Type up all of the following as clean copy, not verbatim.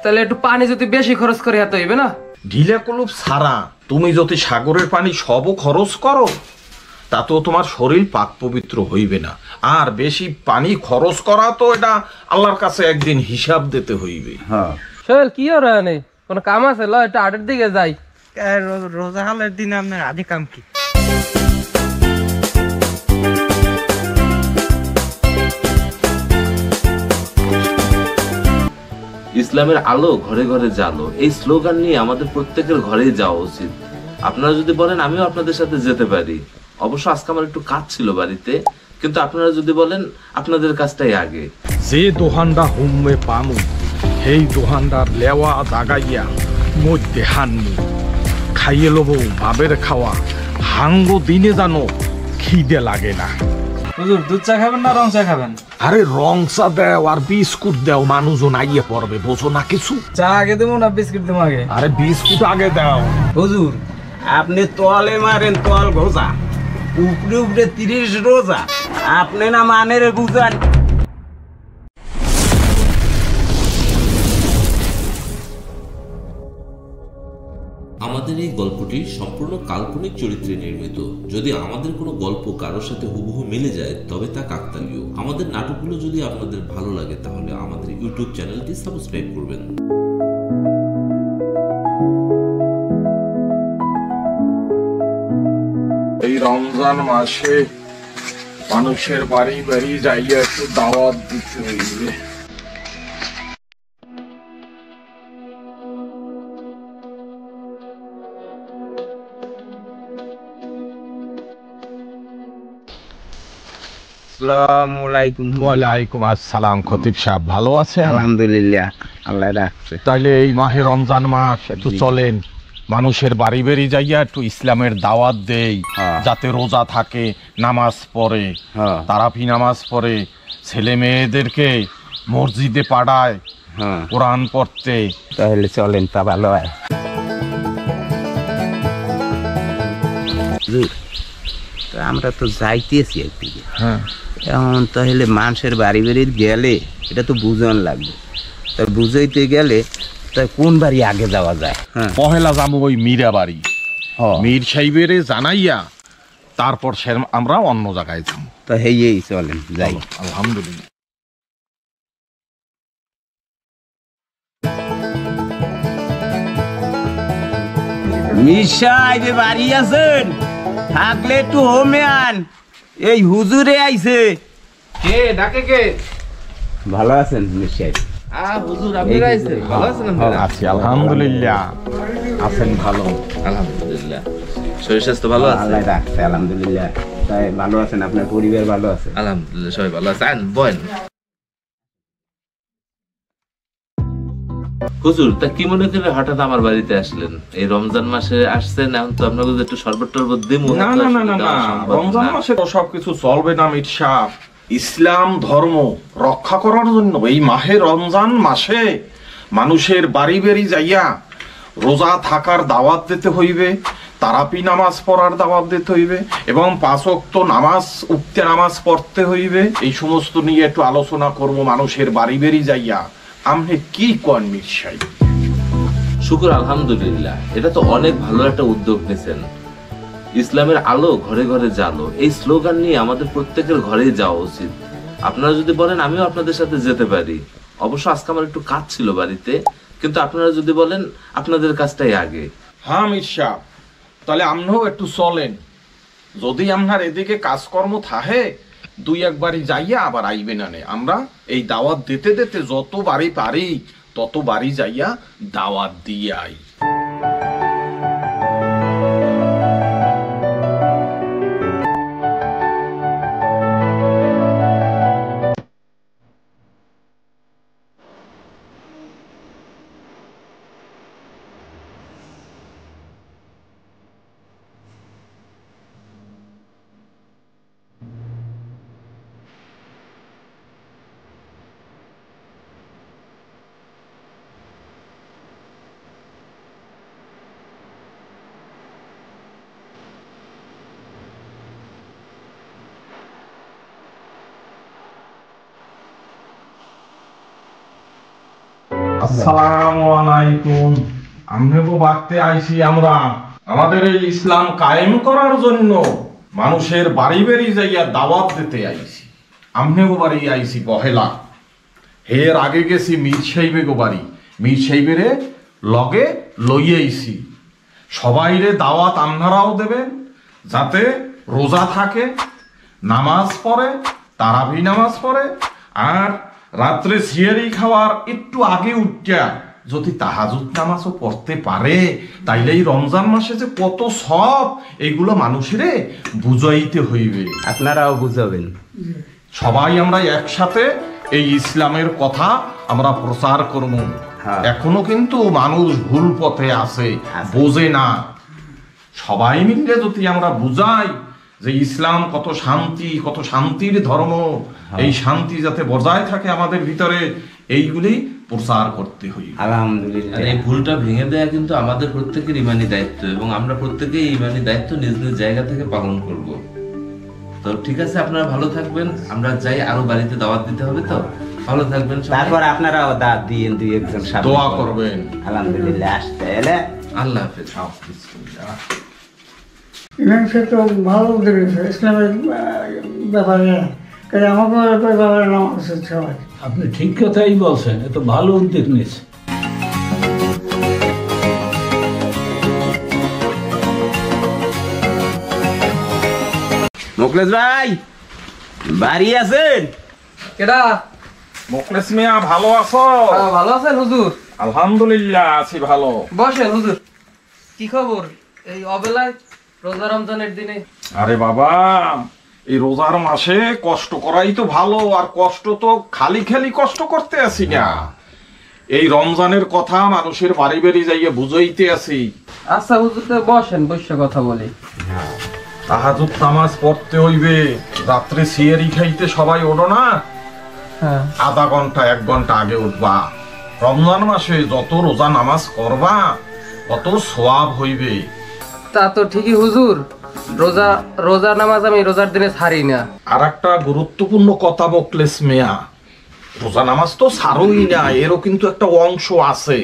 তাহলে একটু পানি যদি বেশি খরচ করে হাতে হইবে না? ঢিলে কলুপ ছাড়া তুমি যদি সাগরের পানি সবও খরচ করো তাতেও তোমার শরীর পাক পবিত্র হইবে না। আর বেশি পানি খরচ করা তো এটা আল্লাহর কাছে একদিন হিসাব দিতে হইবে। হ্যাঁ সোহেল কি আর নেই, কোন কাম আছে? ল একটু আটের দিকে যাই। রোজা হালের দিনে আপনার আদি কাম কি? ইসলামের আলো ঘরে ঘরে জালো, এই স্লোগান নিয়ে আমাদের প্রত্যেকের ঘরেই যাওয়া উচিত। আপনারা যদি বলেন আমিও আপনাদের সাথে যেতে পারি, অবশ্য আজকে আমার একটু কাজ ছিল বাড়িতে, কিন্তু আপনারা যদি বলেন আপনাদের কাজটাই আগে। যে দোহানটা হুমে পামু সেই দোহানটার লেওয়া দাগাইয়া মধ্যে হানমু, খাইয়ে লব বাবের খাওয়া, হাঙ্গো দিনে জানো খিদে লাগে না। হুজুর দুধ চা খাবেন না রং চা খাবেন? আরে রং চা দেও আর বিস্কুট দেও, মানুষজন আইয়ে পড়বে, বোঝো না কিছু? চা আগে দেবো না বিস্কুট দেবো আগে? আরে বিস্কুট আগে দাও। হুজুর আপনি তোয়ালে মারেন তোয়াল ঘোষা, উপরে উপরে 30 রোজা, আপনি না মানের বুঝান। আমাদের এই গল্পটি সম্পূর্ণ কাল্পনিক চরিত্রে নির্মিত। যদি আমাদের কোনো গল্প কারোর সাথে হুবহু মিলে যায় তবে তা কাকতালীয়। আমাদের নাটকগুলো যদি আপনাদের ভালো লাগে তাহলে আমাদের ইউটিউব চ্যানেলটি সাবস্ক্রাইব করবেন। এই রমজান মাসে মানুষের বাড়ি বাড়ি যাইয়া একটু দাওয়াত দিতে হইবে। ওয়ালাইকুম আসসালাম। খতিব সাহেব ভালো আছেন? আলহামদুলিল্লাহ, আল্লাহ রাখছে। তাইলে এই মাহে রমজান মাস একটু চলেন মানুষের বাড়ি বাড়ি যাইয়া একটু ইসলামের দাওয়াত দেই, যাতে রোজা থাকে, নামাজ পড়ে, তারাপি নামাজ পড়ে, ছেলে মেয়েদেরকে মসজিদে পাঠায় কোরআন পড়তে। তাহলে চলেন, তা ভালো হয়। আমরা তো যাইতেছি একদিকে, এখন তাহলে মানুষের বাড়ি বাড়ি গেলে এটা তো বুঝান লাগবে। তা বুঝাইতে গেলে তা কোন বাড়ি আগে যাওয়া যায়? পহেলা যাবো ওই মীরা বাড়ি, মীর সাহেবের জানাইয়া তারপর আমরা অন্য জায়গায় যাবো। তা হেই চলেন যাই। আলহামদুলিল্লাহ। মিশা আইবে বাড়ি আছেন? থাকলে একটু হোমে আন, এই হুজুরে আইছে। কে ডাকে কে? ভালো আছেন মিশাই? হুজুর আপনি আইছেন? ভালো আছেন আপনারা? আছি আলহামদুলিল্লাহ। আছেন ভালো? আলহামদুলিল্লাহ। শরীর স্বাস্থ্য ভালো আছে? আল্লাহ রাখছে আলহামদুলিল্লাহ। তাই ভালো আছেন? আপনার পরিবার ভালো আছে? আলহামদুলিল্লাহ সবাই ভালো আছে। বলেন হুজুর, তা কি মনে করে হঠাৎ আমার বাড়িতে আসলেন? এই রমজান মাসে আসছেন, এখন তো আপনাকে একটু শরবত টরবত দিমু। না না না না না, রমজান মাসে তো সবকিছু চলবে না মির সাহেব। ইসলাম ধর্ম রক্ষা করার জন্য এই মাহে রমজান মাসে মানুষের বাড়ি বাড়ি যাইয়া রোজা থাকার দাওয়াত দিতে হইবে, তারাপি নামাজ পড়ার দাওয়াত দিতে হইবে এবং 5 ওয়াক্ত নামাজ উক্তে নামাজ পড়তে হইবে। এই সমস্ত নিয়ে একটু আলোচনা করব মানুষের বাড়ি বাড়ি যাইয়া। আপনি কি কোন মির সাহেব? শুকর আলহামদুলিল্লাহ, এটা তো অনেক ভালো একটা উদ্যোগ নিয়েছেন। ইসলামের আলো ঘরে ঘরে জালো, এই স্লোগান নিয়ে আমাদের প্রত্যেকের ঘরেই যাওয়া উচিত। আপনারা যদি বলেন আমিও আপনাদের সাথে যেতে পারি, অবশ্য আজকে আমার একটু কাজ ছিল বাড়িতে, কিন্তু আপনারা যদি বলেন আপনাদের কাজটাই আগে। হ্যাঁ মির সাহেব, তাহলে আপনিও একটু চলেন। যদি আপনার এদিকে কাজকর্ম থাকে 2-1 বাড়ি যাইয়া আবার আইবে না। আমরা এই দাওয়াত দিতে দিতে যত বাড়ি পারি তত বাড়ি যাইয়া দাওয়াত দিয়ে আই। আসসালামু আলাইকুম। আমনেগো বাড়তে আইছি আমরা আমাদের এই ইসলাম কায়েম করার জন্য মানুষের বাড়ি বাড়ি যাইয়া দাওয়াত দিতে আইছি। আমনেগো বাড়ি আইছি পহেলা, এর আগে গেছি মীর সাহেবেগো বাড়ি, মীর সাহেবেরে লগে লইয়াইছি। সবাইরে দাওয়াত আপনারাও দেবেন যাতে রোজা থাকে, নামাজ পড়ে, তারাবি নামাজ পড়ে, আর রাত্রে সিয়ারি খাওয়ার একটু আগে উঠিয়া যদি তাহাজ্জুদ নামাজও পড়তে পারে, তাইলে এই রমজান মাসে যে কত সব এইগুলো মানুষেরে বুঝাইতে হইবে। আপনারাও বুঝাবেন। সবাই আমরা একসাথে এই ইসলামের কথা আমরা প্রচার করব। এখনো কিন্তু মানুষ ভুল পথে আছে, বোঝে না। সবাই মিলে যদি আমরা বুঝাই যে ইসলাম কত শান্তি, কত শান্তির ধর্ম, এই শান্তি যাতে বজায় থাকে আমাদের ভিতরে, এইগুলি প্রচার করতে হইবে। আলহামদুলিল্লাহ। আর এই ভুলটা ভেঙে দেয়া কিন্তু আমাদের প্রত্যেকের ইমানি দায়িত্ব, এবং আমরা প্রত্যেকেই ইমানি দায়িত্ব নিজ নিজ জায়গা থেকে পালন করব। তো ঠিক আছে, আপনারা ভালো থাকবেন। আমরা যাই, আরো বাড়িতে দাওয়াত দিতে হবে, তো ভালো থাকবেন সবাই। তারপর আপনারাও দাঁত দিয়ে দুই একজন সাথে দোয়া করবেন। আলহামদুলিল্লাহ। আসতে এলে আল্লাহ হাফেজ। ইমাম সাহেব তো ভালো উদ্যোগ নিয়েছে ইসলামের ব্যাপারে, কারণ আমাকে ব্যাপারে নাম আছে সবাই। আপনি ঠিক কথাই বলছেন, এত ভালো উদ্যোগ নিয়েছে। মুখলেস ভাই বাড়ি আছেন? কেডা? মোখলেস মিয়া, ভালো আছো? ভালো আছেন হুজুর? আলহামদুলিল্লাহ আছি ভালো। বসেন হুজুর। কি খবর এই অবেলায় রোজা রমজানের দিনে? আরে বাবা, এই রোজার মাসে কষ্ট করাই তো ভালো, আর কষ্ট তো খালি খালি কষ্ট করতে আসি না। এই রমজানের কথা মানুষের বাড়ি বাড়ি যাইয়ে বুঝাইতে আসি। আচ্ছা হুজুর, তো বসেন, বসে কথা বলি। তাহাজ্জুদ নামাজ পড়তে হইবে, রাত্রে সিয়ারি খাইতে সবাই ওঠো না, হ্যাঁ। আধা ঘন্টা 1 ঘন্টা আগে উঠবা। রমজান মাসে যত রোজা নামাজ করবা তত সওয়াব হইবে। তা তো ঠিকই হুজুর, রোজা নামাজ আমি রোজার দিনে ছাড়ি না। আর একটা গুরুত্বপূর্ণ কথা মোখলেস মিয়া, রোজা নামাজ তো ছাড়োই না, এরও কিন্তু একটা অংশ আছে,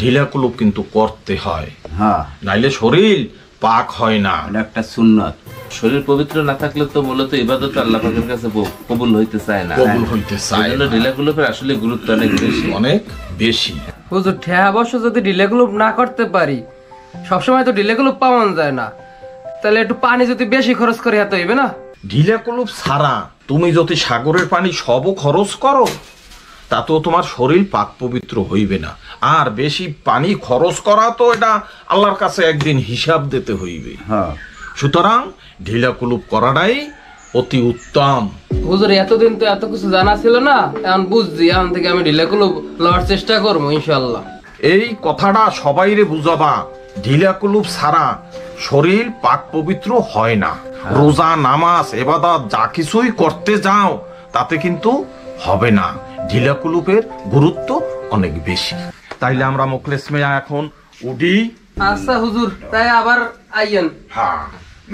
ঢিলাকুলুপ কিন্তু করতে হয়, হ্যাঁ, নাইলে শরীর পাক হয় না। এটা একটা সুন্নত। শরীর পবিত্র না থাকলে তো মূলত ইবাদত আল্লাহ পাকের কাছে কবুল হইতে চায় না। কবুল হইতে চায় সেজন্য না। ঢিলাকুলুপের আসলে গুরুত্ব অনেক বেশি, অনেক বেশি। হুজুর ঠেহা বর্ষ যদি ঢিলেগুলোপ না করতে পারি, সবসময় তো ঢিলেগুলোপ পাওয়া যায় না, তাহলে একটু পানি যদি বেশি খরচ করে হাতে হইবে না? ঢিলাকুলুপ ছাড়া তুমি যদি সাগরের পানি সবও খরচ করো, তাতেও তোমার শরীর পাক পবিত্র হইবে না। আর বেশি পানি খরচ করা তো এটা আল্লাহর কাছে একদিন হিসাব দিতে হইবে। হ্যাঁ, সুতরাং ঢিলাকুলুপ করাটাই অতি উত্তম। হুজুর এতদিন তো এত কিছু জানা ছিল না, এখন বুঝছি, এখন থেকে আমি ঢিলেগুলোপ লওয়ার চেষ্টা করবো ইনশাল্লাহ। এই কথাটা সবাইরে বুঝাবা, ঢিলাকুলুপ ছাড়া শরীর পাক পবিত্র হয় না। রোজা নামাজ ইবাদত যা কিছুই করতে যাও তাতে কিন্তু হবে না, ঢিলাকুলুপের গুরুত্ব অনেক বেশি। তাইলে আমরা মোখলেস মিয়া এখন উঠি। আচ্ছা হুজুর, তাই আবার আইয়েন। হ্যাঁ,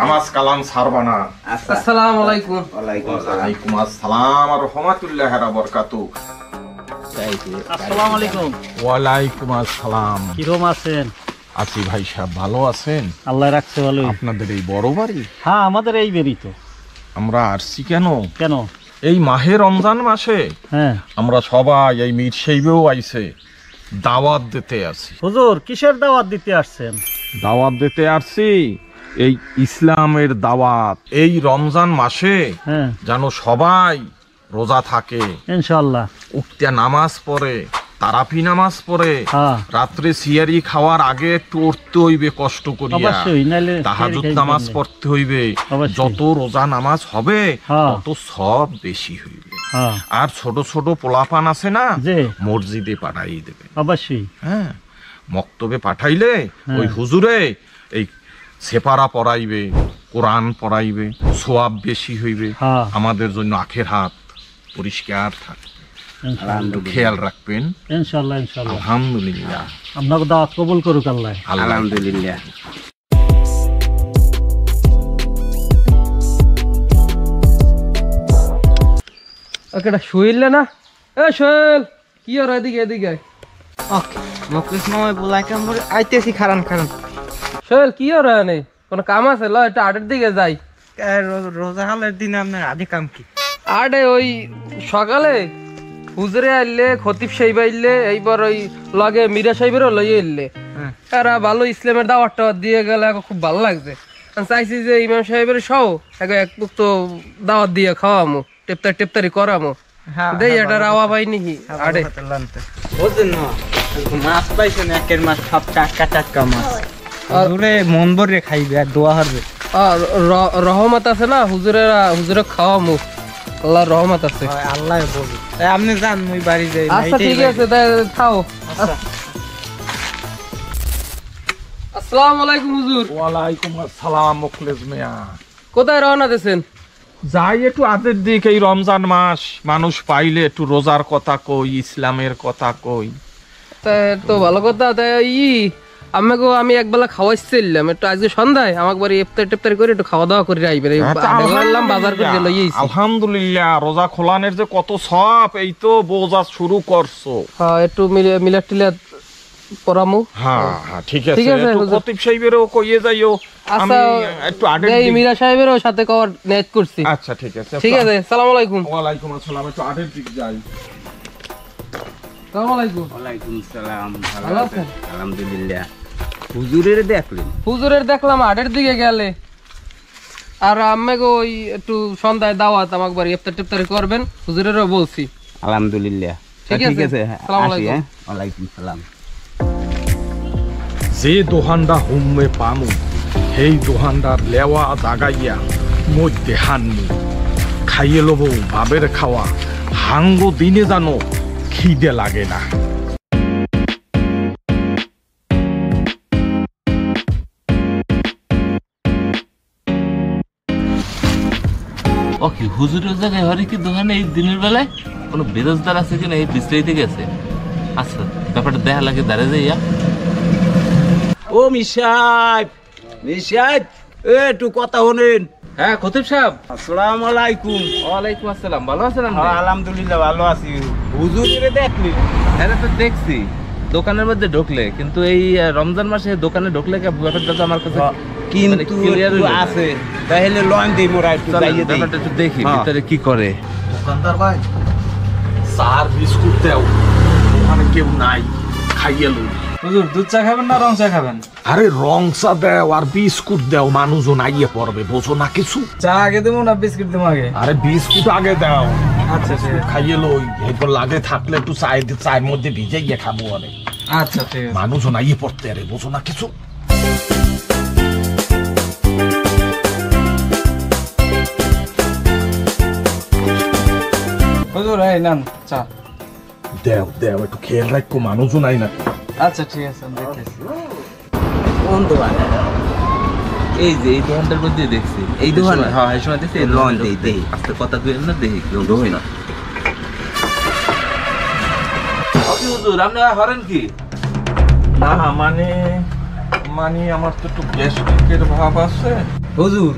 নামাজ কালাম ছাড়বা না। আচ্ছা, আসসালামু আলাইকুম। ওয়ালাইকুম আসসালাম। ওয়ালাইকুম আসসালাম আর রহমাতুল্লাহি ওয়া বারাকাতুহু। আসসালামু আলাইকুম। ওয়ালাইকুম আসসালাম। কিরম আছেন? আছি ভাই সাহেব, ভালো আছেন? আল্লাহ রাখছে ভালোই। আপনাদের এই বড় বাড়ি? হ্যাঁ, আমাদের এই বেরি তো। আমরা আসছি কেন? কেন? এই মাহে রমজান মাসে হ্যাঁ আমরা সবাই, এই মীর সাহেবও আইছে, দাওয়াত দিতে আসি। হুজুর, কিসের দাওয়াত দিতে আসছেন? দাওয়াত দিতে আসছি এই ইসলামের দাওয়াত। এই রমজান মাসে হ্যাঁ, যেন সবাই রোজা থাকে, ইনশাআল্লাহ। উঠতে নামাজ পড়ে, তারাপি নামাজ পড়ে, হ্যাঁ, রাত্রে সিয়ারি খাওয়ার আগে একটু উঠতে হইবে কষ্ট করিয়া, অবশ্যই, নাইলে তাহাজ্জুদ সিয়ারি নামাজ খাইবেন না। পড়তে হইবে। অবশ্যই। যত রোজা নামাজ হবে হ্যাঁ। তত সব বেশি হইবে। হ্যাঁ, আর ছোট ছোট পোলাপান আছে না, জি, মসজিদে পাঠাই দেবে। অবশ্যই। হ্যাঁ, মক্তবে পাঠাইলে হ্যাঁ। ওই হুজুরে এই সেপারা পড়াইবে, কোরআন পড়াইবে, সোয়াব বেশি হইবে। হ্যাঁ। আমাদের জন্য আখের হাত পরিষ্কার থাকবে, একটু খেয়াল রাখবেন। ইনশাআল্লাহ, ইনশাআল্লাহ। আলহামদুলিল্লাহ। আপনাকে দাওয়াত কবুল করুক আল্লাহ। আলহামদুলিল্লাহ। ওকেটা শুইলে না? এ সোহেল কি আর এদিকে এদিকে আয়। ওকে মুকেশ মামা বলাই কাম করে আইতেছি খারান খারান সোহেল কি আর নেই কোনো কাম আছে ল একটু আটের দিকে যাই। রোজা হালের দিনে আপনার আজে কাম কি? আটে ওই সকালে হুজুরে আইলে খতিব সাহেব আইলে এইবার ওই লগে মিরা সাহেবেরও লইয়ে এলে এরা ভালো ইসলামের দাওয়াত টাওয়াত দিয়ে গেলে খুব ভালো লাগছে। আমি চাইছি যে ইমাম সাহেবের সহ এক বুক তো দাওয়াত দিয়ে খাওয়ামো টেপতারি করামো দেই এটা রাওয়া পাই নাকি আড়ে বুঝলেন না মাছ পাইছেন একের মাছ সব টাটকা টাটকা মাছ হুজুরে মন ভরে খাইবে আর দোয়া হবে। আর রহমত আছে না হুজুরে খাওয়ামো আল্লাহর রহমত আছে। আল্লাহ বলবে আপনি যান মুই বাড়ি যাই। আচ্ছা ঠিক আছে তাই খাও। আসসালামু আলাইকুম হুজুর। ওয়ালাইকুম আসসালাম মুখলেস মিয়া। কোথায় রওনা দিয়েছেন? যাই একটু আদের দিক, এই রমজান মাস মানুষ পাইলে একটু রোজার কথা কই, ইসলামের কথা কই। তাই তো ভালো কথা। তাই আমি একবেলা খাওয়াইছিলাম একটু আজকে সন্ধ্যায় আমাকে বাড়ি ইফতারি করে একটু খাওয়া দাওয়া করে আইবেন। বাজার করে লইয়েছি। আলহামদুলিল্লাহ, রোজা খোলানের যে কত সব, এই তো বোঝা শুরু করছো। হ্যাঁ একটু মিলাট টিলাট পরামু। হ্যাঁ হ্যাঁ ঠিক আছে, একটু খতিব সাহেবেরও কইয়ে যাইও। আমি একটু আগে এই মীরা সাহেবেরও সাথে কওয়ার নিয়ত করছি। আচ্ছা ঠিক আছে ঠিক আছে। আসসালামু আলাইকুম। ওয়ালাইকুম আসসালাম। একটু আগের দিক যাই। আসসালামু আলাইকুম। ওয়ালাইকুম সালাম। ভালো আছেন? আলহামদুলিল্লাহ। হুজুরের দেখলেন? হুজুরের দেখলাম আটের দিকে গেলে, আর আম্মাকে ওই একটু সন্ধ্যায় দাওয়াত আমাকে বাড়ি ইফতারি করবেন হুজুরেরও বলছি। আলহামদুলিল্লাহ ঠিক আছে। আসসালামু আলাইকুম। ওয়ালাইকুম সালাম। যে দোহানটা হুমে পামু সেই দোহানটার লেওয়া জাগাইয়া মধ্যে হানমু, খাইয়ে লব বাবের খাওয়া, হাঙ্গো দিনে জানো খিদে লাগে না। ওকে হুজুরের জায়গায় হরে কি দোকানে এই দিনের বেলায় কোনো বেরোজগার আছে কিনা এই বিশ্রাইতে গেছে। আচ্ছা ব্যাপারটা দেখা লাগে দাঁড়িয়ে যাইয়া। ও মিশাইব একটু কথা হলেন। হ্যাঁ খতিব সাহেব। আসসালামু আলাইকুম। ওয়ালাইকুম আসসালাম। ভালো আছেন আপনি? আলহামদুলিল্লাহ ভালো আছি। হুজুরে দেখলি? হ্যাঁ তো দেখছি দোকানের মধ্যে ঢুকলে, কিন্তু এই রমজান মাসে দোকানে ঢুকলে ব্যাপারটা তো আমার কাছে কিন্তু একটু আছে, তাহলে লন দেই মোরা একটু যাইয়ে দেই। ব্যাপারটা একটু দেখি ভিতরে কি করে। দোকানদার ভাই, চার বিস্কুট দাও, ওখানে কেউ নাই, খাইয়ে লই। হুজুর দুধ চা খাবেন না রং চা খাবেন? আরে রং চা দাও আর বিস্কুট দাও, মানুষজন আইয়ে পড়বে, বোঝো না কিছু। চা আগে দেবো না বিস্কিট দেবো আগে? আরে বিস্কুট আগে দাও, আচ্ছা ঠিক আছে। খাইয়ে লই, এরপর লাগে থাকলে একটু চায়ের মধ্যে ভিজাইয়ে খাবো। আরে আচ্ছা ঠিক আছে। মানুষজন আইয়ে পড়তে, আরে বোঝো না কিছু। হুজুর এই নেন চা। দেও দেও, একটু খেয়াল রাখো, মানুষজন আই না। আচ্ছা ঠিক আছে আমি দেখতেছি। কোন দোকান? এই যে এই দোকানটার মধ্যে দেখছি। এই দোকানে? হ্যাঁ এই সময় দেখছি। লন দেই দেই। আস্তে কথা কইেন না, দেখি কেউ ঢোকে না। ওকে হুজুর আপনি হরেন কি? না মানে আমার তো একটু গ্যাস্ট্রিকের ভাব আছে। হুজুর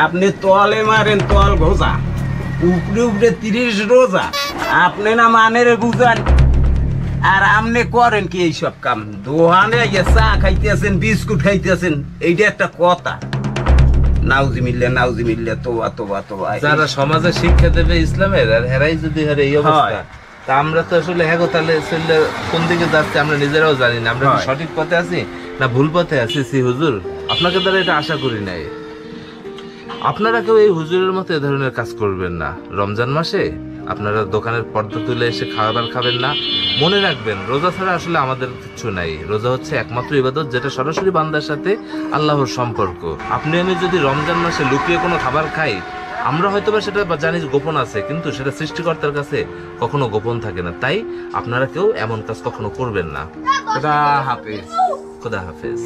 আপনি তলে মারেন তল ঘোষা, উপরে উপরে 30 রোজা, আপনি না মানের বুঝান আর আপনি করেন কি এইসব কাম? দোহানে চা খাইতেছেন, বিস্কুট খাইতেছেন, এইটা একটা কথা? নাউজিমিল্লাহ তোবা। যারা সমাজে শিক্ষা দেবে ইসলামের, আর হেরাই যদি হেরে এই অবস্থা, তা আমরা তো আসলে হ্যাঁ তাহলে কোন দিকে যাচ্ছে আমরা নিজেরাও জানি না। আমরা কি সঠিক পথে আছি না ভুল পথে আছি? হুজুর আপনাকে দ্বারা এটা আশা করি নাই। আপনারা কেউ এই হুজুরের মতো এ ধরনের কাজ করবেন না। রমজান মাসে আপনারা দোকানের পর্দা তুলে এসে খাবার খাবেন না। মনে রাখবেন রোজা ছাড়া আসলে আমাদের কিছু নাই। রোজা হচ্ছে একমাত্র ইবাদত যেটা সরাসরি বান্দার সাথে আল্লাহর সম্পর্ক। আপনি আমি যদি রমজান মাসে লুকিয়ে কোনো খাবার খাই, আমরা হয়তো বা সেটা জানি গোপন আছে, কিন্তু সেটা সৃষ্টিকর্তার কাছে কখনো গোপন থাকে না। তাই আপনারা কেউ এমন কাজ কখনো করবেন না। খোদা হাফেজ।